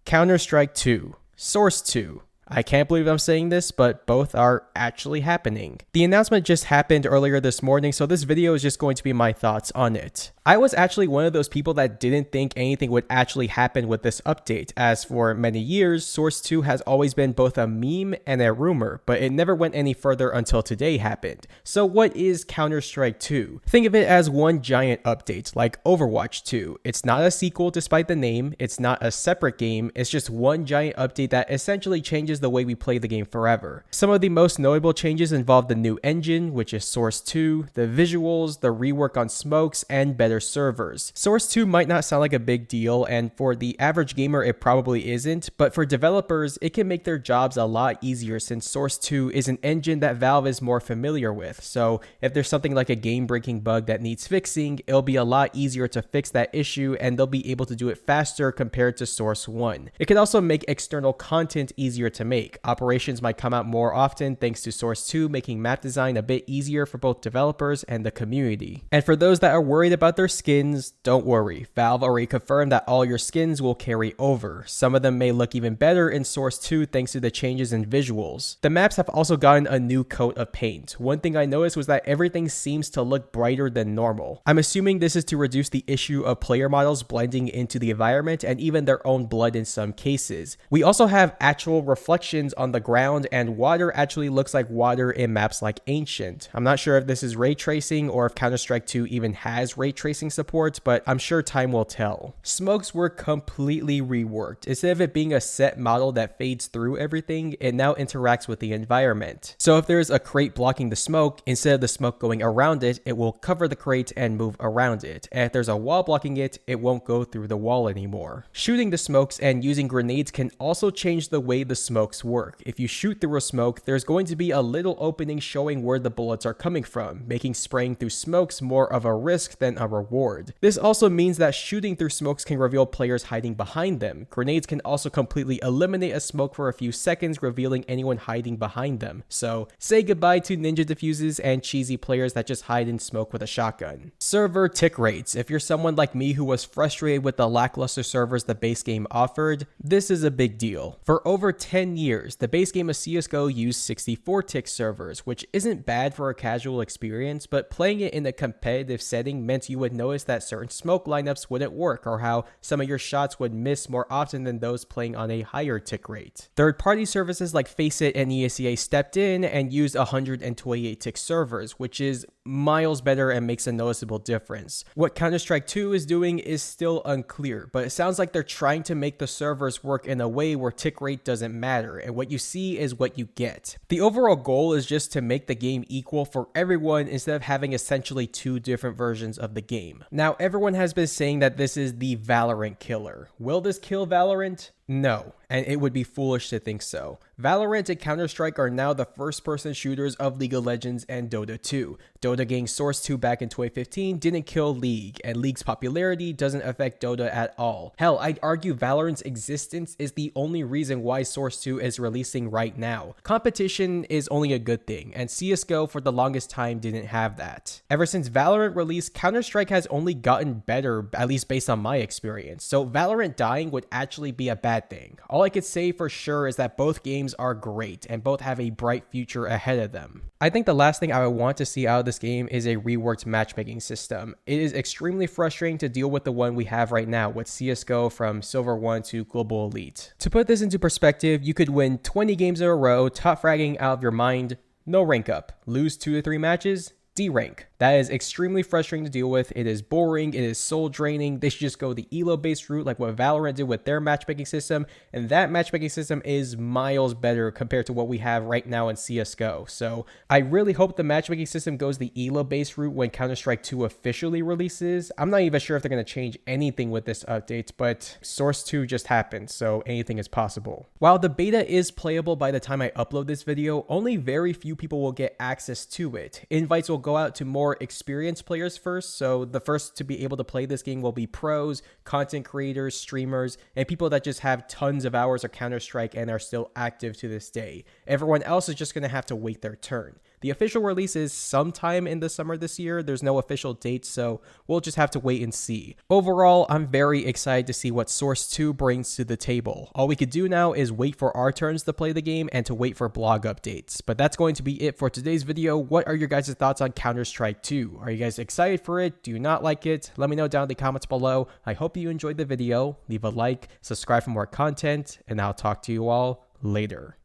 Counter-Strike 2, Source 2. I can't believe I'm saying this, but both are actually happening. The announcement just happened earlier this morning, so this video is just going to be my thoughts on it. I was actually one of those people that didn't think anything would actually happen with this update, as for many years, Source 2 has always been both a meme and a rumor, but it never went any further until today happened. So what is Counter-Strike 2? Think of it as one giant update, like Overwatch 2. It's not a sequel despite the name, it's not a separate game, it's just one giant update that essentially changes the way we play the game forever. Some of the most notable changes involve the new engine, which is Source 2, the visuals, the rework on smokes, and better servers. Source 2 might not sound like a big deal, and for the average gamer it probably isn't, but for developers it can make their jobs a lot easier since Source 2 is an engine that Valve is more familiar with. So if there's something like a game-breaking bug that needs fixing, it'll be a lot easier to fix that issue and they'll be able to do it faster compared to Source 1. It can also make external content easier to make. Operations might come out more often thanks to Source 2 making map design a bit easier for both developers and the community. And for those that are worried about their skins, don't worry. Valve already confirmed that all your skins will carry over. Some of them may look even better in Source 2 thanks to the changes in visuals. The maps have also gotten a new coat of paint. One thing I noticed was that everything seems to look brighter than normal. I'm assuming this is to reduce the issue of player models blending into the environment and even their own blood in some cases. We also have actual reflections on the ground, and water actually looks like water in maps like Ancient. I'm not sure if this is ray tracing or if Counter-Strike 2 even has ray tracing support, but I'm sure time will tell. Smokes were completely reworked. Instead of it being a set model that fades through everything, it now interacts with the environment. So if there's a crate blocking the smoke, instead of the smoke going around it, it will cover the crate and move around it. And if there's a wall blocking it, it won't go through the wall anymore. Shooting the smokes and using grenades can also change the way the smokes work. If you shoot through a smoke, there's going to be a little opening showing where the bullets are coming from, making spraying through smokes more of a risk than a reward. This also means that shooting through smokes can reveal players hiding behind them. Grenades can also completely eliminate a smoke for a few seconds, revealing anyone hiding behind them. So say goodbye to ninja diffuses and cheesy players that just hide in smoke with a shotgun. Server tick rates. If you're someone like me who was frustrated with the lackluster servers the base game offered, this is a big deal. For over 10 years, the base game of CSGO used 64 tick servers, which isn't bad for a casual experience, but playing it in a competitive setting meant you would notice that certain smoke lineups wouldn't work or how some of your shots would miss more often than those playing on a higher tick rate. Third-party services like Faceit and ESEA stepped in and used 128 tick servers, which is miles better and makes a noticeable difference. What Counter-Strike 2 is doing is still unclear, but it sounds like they're trying to make the servers work in a way where tick rate doesn't matter, and what you see is what you get. The overall goal is just to make the game equal for everyone instead of having essentially two different versions of the game. Now, everyone has been saying that this is the Valorant killer. Will this kill Valorant? No, and it would be foolish to think so. Valorant and Counter-Strike are now the first-person shooters of League of Legends and Dota 2. Dota getting Source 2 back in 2015 didn't kill League, and League's popularity doesn't affect Dota at all. Hell, I'd argue Valorant's existence is the only reason why Source 2 is releasing right now. Competition is only a good thing, and CSGO for the longest time didn't have that. Ever since Valorant released, Counter-Strike has only gotten better, at least based on my experience, so Valorant dying would actually be a bad thing. All I could say for sure is that both games are great and both have a bright future ahead of them. I think the last thing I would want to see out of this game is a reworked matchmaking system. It is extremely frustrating to deal with the one we have right now with CSGO from Silver 1 to Global Elite. To put this into perspective, you could win 20 games in a row, top fragging out of your mind, no rank up, lose 2 to 3 matches, D rank. That is extremely frustrating to deal with. It is boring. It is soul draining. They should just go the elo-based route like what Valorant did with their matchmaking system. And that matchmaking system is miles better compared to what we have right now in CSGO. So I really hope the matchmaking system goes the elo-based route when Counter-Strike 2 officially releases. I'm not even sure if they're going to change anything with this update, but Source 2 just happened, so anything is possible. While the beta is playable by the time I upload this video, only very few people will get access to it. Invites will go out to more experienced players first, so the first to be able to play this game will be pros, content creators, streamers, and people that just have tons of hours of Counter-Strike and are still active to this day. Everyone else is just going to have to wait their turn. The official release is sometime in the summer this year. There's no official date, so we'll just have to wait and see. Overall, I'm very excited to see what Source 2 brings to the table. All we could do now is wait for our turns to play the game and to wait for blog updates. But that's going to be it for today's video. What are your guys' thoughts on Counter-Strike 2? Are you guys excited for it? Do you not like it? Let me know down in the comments below. I hope you enjoyed the video. Leave a like, subscribe for more content, and I'll talk to you all later.